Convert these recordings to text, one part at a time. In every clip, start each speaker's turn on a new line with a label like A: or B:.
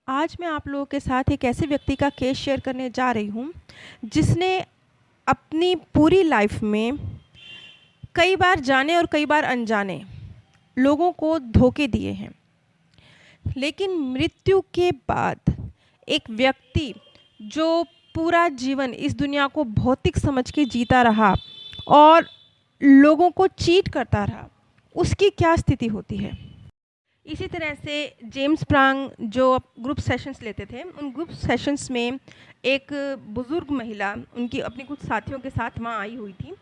A: आज मैं आप लोगों के साथ एक ऐसे व्यक्ति का केस शेयर करने जा रही हूँ जिसने अपनी पूरी लाइफ में कई बार जाने और कई बार अनजाने लोगों को धोखे दिए हैं। लेकिन मृत्यु के बाद एक व्यक्ति जो पूरा जीवन इस दुनिया को भौतिक समझ के जीता रहा और लोगों को चीट करता रहा, उसकी क्या स्थिति होती है। इसी तरह से जेम्स प्रांग जो ग्रुप सेशंस लेते थे, उन ग्रुप सेशंस में एक बुज़ुर्ग महिला उनकी अपने कुछ साथियों के साथ वहाँ आई हुई थी।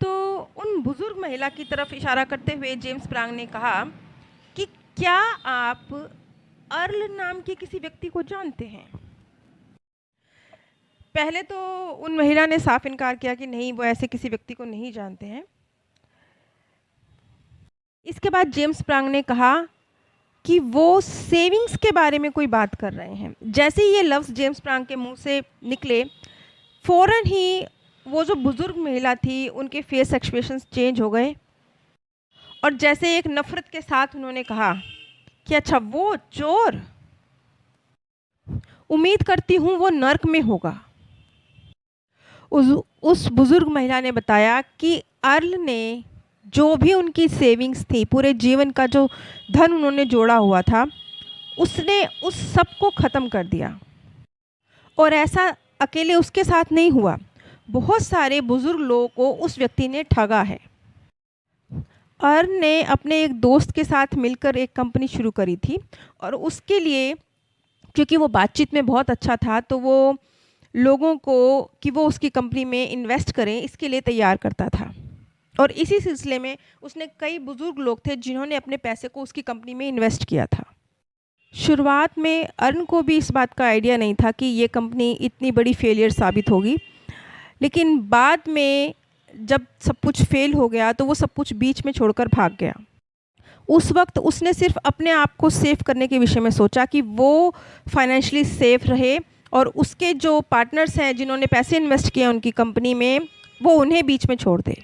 A: तो उन बुज़ुर्ग महिला की तरफ इशारा करते हुए जेम्स प्रांग ने कहा कि क्या आप अर्ल नाम के किसी व्यक्ति को जानते हैं। पहले तो उन महिला ने साफ इनकार किया कि नहीं, वो ऐसे किसी व्यक्ति को नहीं जानते हैं। इसके बाद जेम्स प्रांग ने कहा कि वो सेविंग्स के बारे में कोई बात कर रहे हैं। जैसे ही ये लफ्ज़ जेम्स प्रांग के मुंह से निकले, फ़ौरन ही वो जो बुज़ुर्ग महिला थी, उनके फेस एक्सप्रेशंस चेंज हो गए और जैसे एक नफ़रत के साथ उन्होंने कहा कि अच्छा, वो चोर, उम्मीद करती हूँ वो नर्क में होगा। उस बुज़ुर्ग महिला ने बताया कि अर्ल ने जो भी उनकी सेविंग्स थी, पूरे जीवन का जो धन उन्होंने जोड़ा हुआ था, उसने उस सब को ख़त्म कर दिया। और ऐसा अकेले उसके साथ नहीं हुआ, बहुत सारे बुज़ुर्ग लोगों को उस व्यक्ति ने ठगा है। अर्ल ने अपने एक दोस्त के साथ मिलकर एक कंपनी शुरू करी थी और उसके लिए, क्योंकि वो बातचीत में बहुत अच्छा था, तो वो लोगों को कि वो उसकी कंपनी में इन्वेस्ट करें, इसके लिए तैयार करता था। और इसी सिलसिले में उसने कई बुज़ुर्ग लोग थे जिन्होंने अपने पैसे को उसकी कंपनी में इन्वेस्ट किया था। शुरुआत में अर्न को भी इस बात का आइडिया नहीं था कि ये कंपनी इतनी बड़ी फेलियर साबित होगी, लेकिन बाद में जब सब कुछ फेल हो गया तो वो सब कुछ बीच में छोड़कर भाग गया। उस वक्त उसने सिर्फ अपने आप को सेव करने के विषय में सोचा कि वो फाइनेंशियली सेफ रहे और उसके जो पार्टनर्स हैं जिन्होंने पैसे इन्वेस्ट किए उनकी कंपनी में, वो उन्हें बीच में छोड़ दे।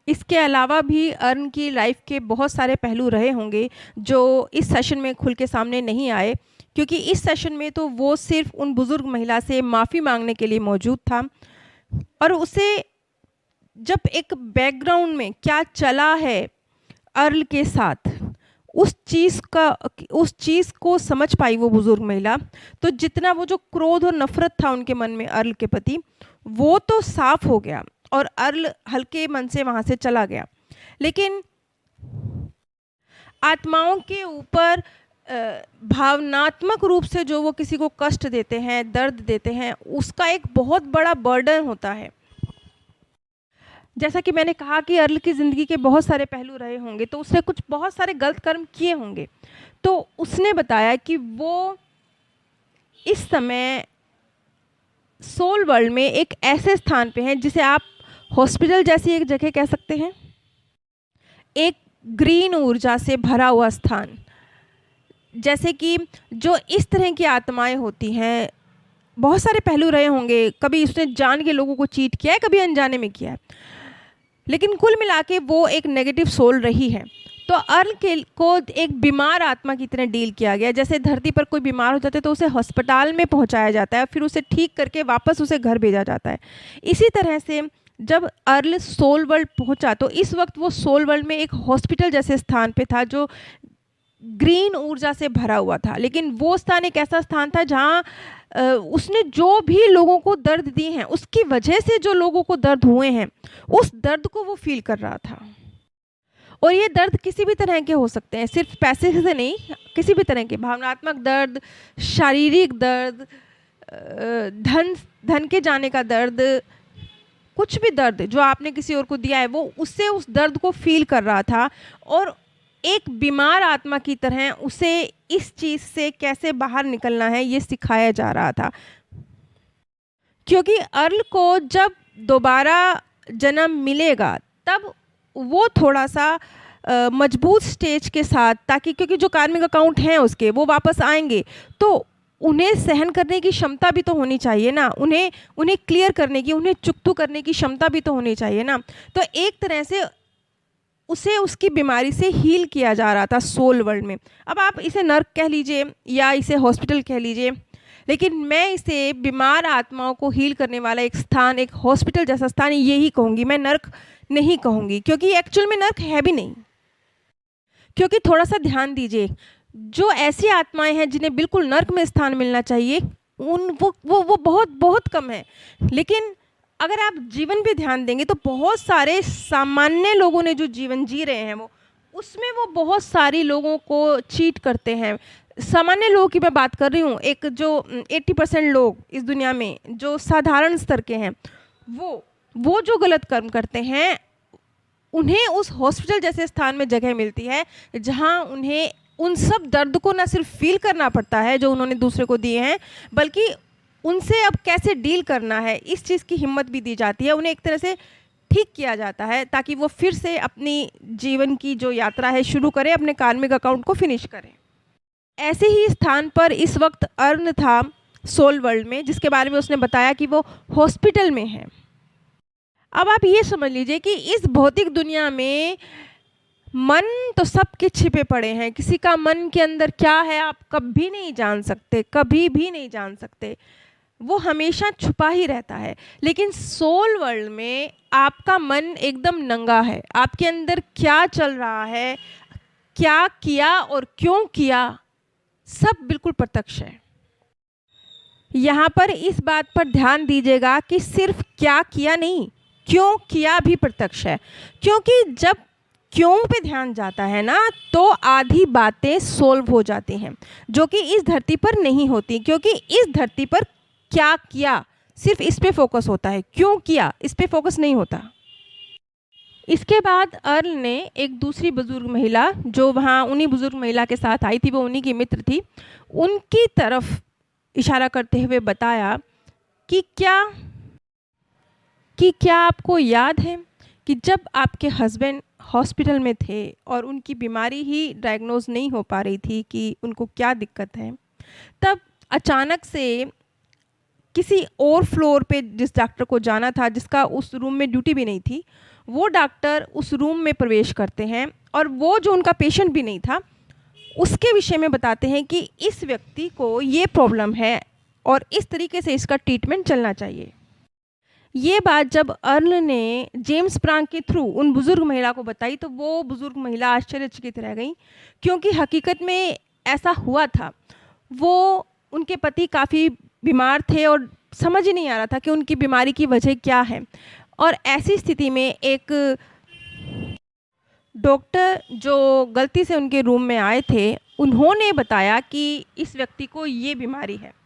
A: इसके अलावा भी अर्न की लाइफ के बहुत सारे पहलू रहे होंगे जो इस सेशन में खुल के सामने नहीं आए, क्योंकि इस सेशन में तो वो सिर्फ उन बुज़ुर्ग महिला से माफ़ी मांगने के लिए मौजूद था और उसे जब एक बैकग्राउंड में क्या चला है अर्ल के साथ, उस चीज़ को समझ पाई वो बुज़ुर्ग महिला, तो जितना वो जो क्रोध और नफ़रत था उनके मन में अर्ल के प्रति, वो तो साफ हो गया और अर्ल हल्के मन से वहाँ से चला गया। लेकिन आत्माओं के ऊपर भावनात्मक रूप से जो वो किसी को कष्ट देते हैं, दर्द देते हैं, उसका एक बहुत बड़ा बर्डन होता है। जैसा कि मैंने कहा कि अर्ल की ज़िंदगी के बहुत सारे पहलू रहे होंगे, तो उसने कुछ बहुत सारे गलत कर्म किए होंगे। तो उसने बताया कि वो इस समय सोल वर्ल्ड में एक ऐसे स्थान पे हैं जिसे आप हॉस्पिटल जैसी एक जगह कह सकते हैं, एक ग्रीन ऊर्जा से भरा हुआ स्थान। जैसे कि जो इस तरह की आत्माएं होती हैं, बहुत सारे पहलू रहे होंगे, कभी उसने जान के लोगों को चीट किया है, कभी अनजाने में किया है, लेकिन कुल मिला के वो एक नेगेटिव सोल रही है। तो अर्ल को एक बीमार आत्मा की तरह डील किया गया। जैसे धरती पर कोई बीमार हो जाता है तो उसे अस्पताल में पहुंचाया जाता है, फिर उसे ठीक करके वापस उसे घर भेजा जाता है। इसी तरह से जब अर्ल सोल वर्ल्ड पहुंचा तो इस वक्त वो सोल वर्ल्ड में एक हॉस्पिटल जैसे स्थान पे था जो ग्रीन ऊर्जा से भरा हुआ था। लेकिन वो स्थान एक ऐसा स्थान था जहाँ उसने जो भी लोगों को दर्द दिए हैं, उसकी वजह से जो लोगों को दर्द हुए हैं, उस दर्द को वो फील कर रहा था। और ये दर्द किसी भी तरह के हो सकते हैं, सिर्फ पैसे से नहीं, किसी भी तरह के भावनात्मक दर्द, शारीरिक दर्द, धन के जाने का दर्द, कुछ भी दर्द जो आपने किसी और को दिया है, वो उससे उस दर्द को फील कर रहा था और एक बीमार आत्मा की तरह उसे इस चीज़ से कैसे बाहर निकलना है ये सिखाया जा रहा था। क्योंकि अर्ल को जब दोबारा जन्म मिलेगा तब वो थोड़ा सा मजबूत स्टेज के साथ, ताकि क्योंकि जो कार्मिक अकाउंट हैं उसके वो वापस आएंगे, तो उन्हें सहन करने की क्षमता भी तो होनी चाहिए ना, उन्हें क्लियर करने की, उन्हें चुकतू करने की क्षमता भी तो होनी चाहिए ना। तो एक तरह से उसे उसकी बीमारी से हील किया जा रहा था सोल वर्ल्ड में। अब आप इसे नर्क कह लीजिए या इसे हॉस्पिटल कह लीजिए, लेकिन मैं इसे बीमार आत्माओं को हील करने वाला एक स्थान, एक हॉस्पिटल जैसा स्थान यही कहूँगी, मैं नर्क नहीं कहूँगी, क्योंकि एक्चुअल में नर्क है भी नहीं। क्योंकि थोड़ा सा ध्यान दीजिए, जो ऐसी आत्माएं हैं जिन्हें बिल्कुल नर्क में स्थान मिलना चाहिए उन वो बहुत बहुत कम है। लेकिन अगर आप जीवन पे ध्यान देंगे तो बहुत सारे सामान्य लोगों ने जो जीवन जी रहे हैं वो उसमें वो बहुत सारी लोगों को चीट करते हैं। सामान्य लोगों की मैं बात कर रही हूँ, एक जो 80% लोग इस दुनिया में जो साधारण स्तर के हैं वो जो गलत कर्म करते हैं उन्हें उस हॉस्पिटल जैसे स्थान में जगह मिलती है जहाँ उन्हें उन सब दर्द को न सिर्फ फील करना पड़ता है जो उन्होंने दूसरे को दिए हैं, बल्कि उनसे अब कैसे डील करना है इस चीज़ की हिम्मत भी दी जाती है। उन्हें एक तरह से ठीक किया जाता है ताकि वो फिर से अपनी जीवन की जो यात्रा है शुरू करें, अपने कार्मिक अकाउंट को फिनिश करें। ऐसे ही स्थान पर इस वक्त अर्न था सोल वर्ल्ड में, जिसके बारे में उसने बताया कि वो हॉस्पिटल में है। अब आप ये समझ लीजिए कि इस भौतिक दुनिया में मन तो सबके छिपे पड़े हैं, किसी का मन के अंदर क्या है आप कभी नहीं जान सकते, कभी भी नहीं जान सकते, वो हमेशा छुपा ही रहता है। लेकिन सोल वर्ल्ड में आपका मन एकदम नंगा है, आपके अंदर क्या चल रहा है, क्या किया और क्यों किया, सब बिल्कुल प्रत्यक्ष है। यहाँ पर इस बात पर ध्यान दीजिएगा कि सिर्फ क्या किया नहीं, क्यों किया भी प्रत्यक्ष है। क्योंकि जब क्यों पे ध्यान जाता है ना तो आधी बातें सोल्व हो जाती हैं जो कि इस धरती पर नहीं होती, क्योंकि इस धरती पर क्या किया सिर्फ इस पे फोकस होता है, क्यों किया इस पे फोकस नहीं होता। इसके बाद अर्ल ने एक दूसरी बुजुर्ग महिला जो वहाँ उन्हीं बुजुर्ग महिला के साथ आई थी, वो उन्हीं की मित्र थी, उनकी तरफ इशारा करते हुए बताया कि क्या आपको याद है कि जब आपके हस्बैंड हॉस्पिटल में थे और उनकी बीमारी ही डायग्नोज नहीं हो पा रही थी कि उनको क्या दिक्कत है, तब अचानक से किसी और फ्लोर पे जिस डॉक्टर को जाना था, जिसका उस रूम में ड्यूटी भी नहीं थी, वो डॉक्टर उस रूम में प्रवेश करते हैं और वो जो उनका पेशेंट भी नहीं था उसके विषय में बताते हैं कि इस व्यक्ति को ये प्रॉब्लम है और इस तरीके से इसका ट्रीटमेंट चलना चाहिए। ये बात जब अर्ल ने जेम्स प्रांग के थ्रू उन बुज़ुर्ग महिला को बताई तो वो बुज़ुर्ग महिला आश्चर्यचकित रह गई, क्योंकि हकीकत में ऐसा हुआ था। वो उनके पति काफ़ी बीमार थे और समझ ही नहीं आ रहा था कि उनकी बीमारी की वजह क्या है, और ऐसी स्थिति में एक डॉक्टर जो गलती से उनके रूम में आए थे उन्होंने बताया कि इस व्यक्ति को ये बीमारी है।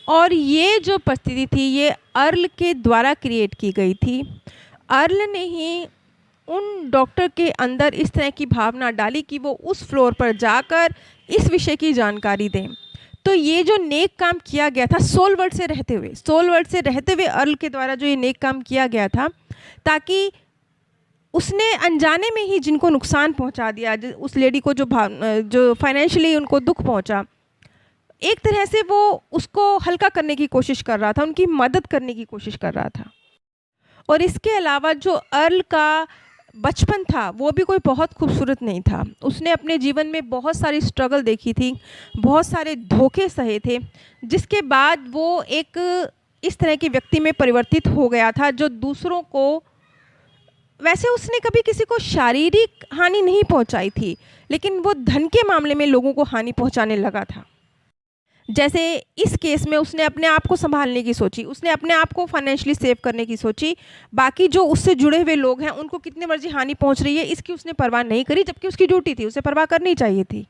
A: और ये जो परिस्थिति थी ये अर्ल के द्वारा क्रिएट की गई थी। अर्ल ने ही उन डॉक्टर के अंदर इस तरह की भावना डाली कि वो उस फ्लोर पर जाकर इस विषय की जानकारी दें। तो ये जो नेक काम किया गया था सोल वर्ल्ड से रहते हुए अर्ल के द्वारा जो ये नेक काम किया गया था, ताकि उसने अनजाने में ही जिनको नुकसान पहुंचा दिया, उस लेडी को जो फाइनेंशियली उनको दुख पहुंचा, एक तरह से वो उसको हल्का करने की कोशिश कर रहा था, उनकी मदद करने की कोशिश कर रहा था। और इसके अलावा जो अर्ल का बचपन था वो भी कोई बहुत खूबसूरत नहीं था। उसने अपने जीवन में बहुत सारी स्ट्रगल देखी थी, बहुत सारे धोखे सहे थे, जिसके बाद वो एक इस तरह के व्यक्ति में परिवर्तित हो गया था जो दूसरों को, वैसे उसने कभी किसी को शारीरिक हानि नहीं पहुंचाई थी, लेकिन वो धन के मामले में लोगों को हानि पहुंचाने लगा था। जैसे इस केस में उसने अपने आप को संभालने की सोची, उसने अपने आप को फाइनेंशियली सेव करने की सोची, बाकी जो उससे जुड़े हुए लोग हैं उनको कितने मर्जी हानि पहुंच रही है इसकी उसने परवाह नहीं करी, जबकि उसकी ड्यूटी थी, उसे परवाह करनी चाहिए थी।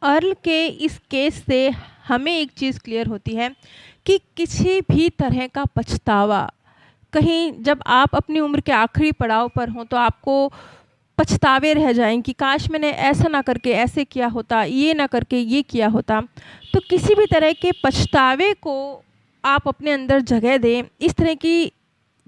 A: अर्ल के इस केस से हमें एक चीज़ क्लियर होती है कि किसी भी तरह का पछतावा, कहीं जब आप अपनी उम्र के आखिरी पड़ाव पर हों तो आपको पछतावे रह जाएं कि काश मैंने ऐसा ना करके ऐसे किया होता, ये ना करके ये किया होता, तो किसी भी तरह के पछतावे को आप अपने अंदर जगह दें। इस तरह की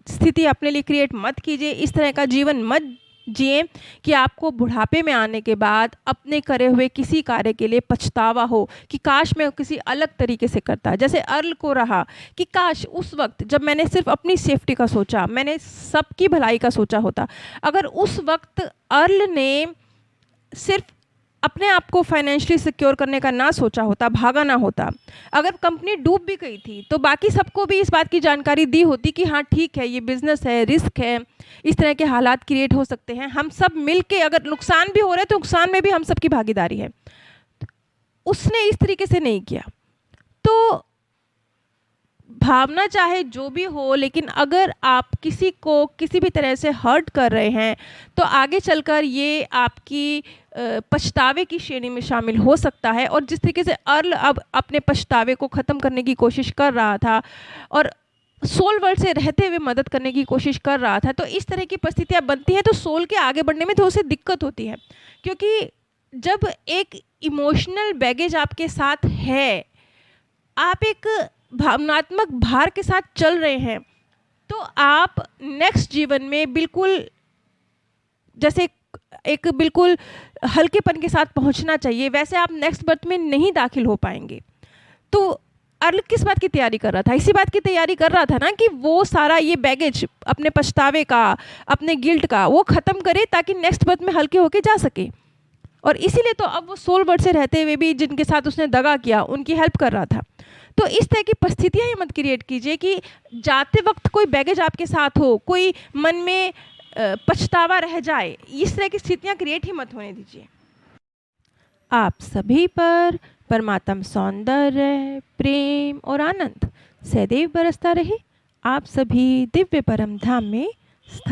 A: स्थिति अपने लिए क्रिएट मत कीजिए, इस तरह का जीवन मत जिए कि आपको बुढ़ापे में आने के बाद अपने करे हुए किसी कार्य के लिए पछतावा हो कि काश मैं किसी अलग तरीके से करता। जैसे अर्ल को रहा कि काश उस वक्त जब मैंने सिर्फ अपनी सेफ्टी का सोचा, मैंने सबकी भलाई का सोचा होता। अगर उस वक्त अर्ल ने सिर्फ अपने आप को फाइनेंशियली सिक्योर करने का ना सोचा होता, भागा ना होता, अगर कंपनी डूब भी गई थी तो बाकी सबको भी इस बात की जानकारी दी होती कि हाँ ठीक है, ये बिजनेस है, रिस्क है, इस तरह के हालात क्रिएट हो सकते हैं, हम सब मिल के अगर नुकसान भी हो रहा है तो नुकसान में भी हम सबकी भागीदारी है। उसने इस तरीके से नहीं किया। तो भावना चाहे जो भी हो, लेकिन अगर आप किसी को किसी भी तरह से हर्ट कर रहे हैं तो आगे चलकर ये आपकी पछतावे की श्रेणी में शामिल हो सकता है। और जिस तरीके से अर्ल अब अपने पछतावे को ख़त्म करने की कोशिश कर रहा था और सोल वर्ल्ड से रहते हुए मदद करने की कोशिश कर रहा था, तो इस तरह की परिस्थितियाँ बनती हैं तो सोल के आगे बढ़ने में थोड़ी सी दिक्कत होती है। क्योंकि जब एक इमोशनल बैगेज आपके साथ है, आप एक भावनात्मक भार के साथ चल रहे हैं, तो आप नेक्स्ट जीवन में बिल्कुल जैसे एक बिल्कुल हल्केपन के साथ पहुंचना चाहिए, वैसे आप नेक्स्ट बर्थ में नहीं दाखिल हो पाएंगे। तो अर्ल किस बात की तैयारी कर रहा था? इसी बात की तैयारी कर रहा था ना कि वो सारा ये बैगेज अपने पछतावे का, अपने गिल्ट का, वो ख़त्म करे ताकि नेक्स्ट बर्थ में हल्के होके जा सके। और इसीलिए तो अब वो सोल वर्ल्ड से रहते हुए भी जिनके साथ उसने दगा किया उनकी हेल्प कर रहा था। तो इस तरह की परिस्थितियाँ ही मत क्रिएट कीजिए कि जाते वक्त कोई बैगेज आपके साथ हो, कोई मन में पछतावा रह जाए। इस तरह की स्थितियाँ क्रिएट ही मत होने दीजिए। आप सभी पर परमात्म सौंदर्य, प्रेम और आनंद सदैव बरसता रहे। आप सभी दिव्य परम धाम में स्थान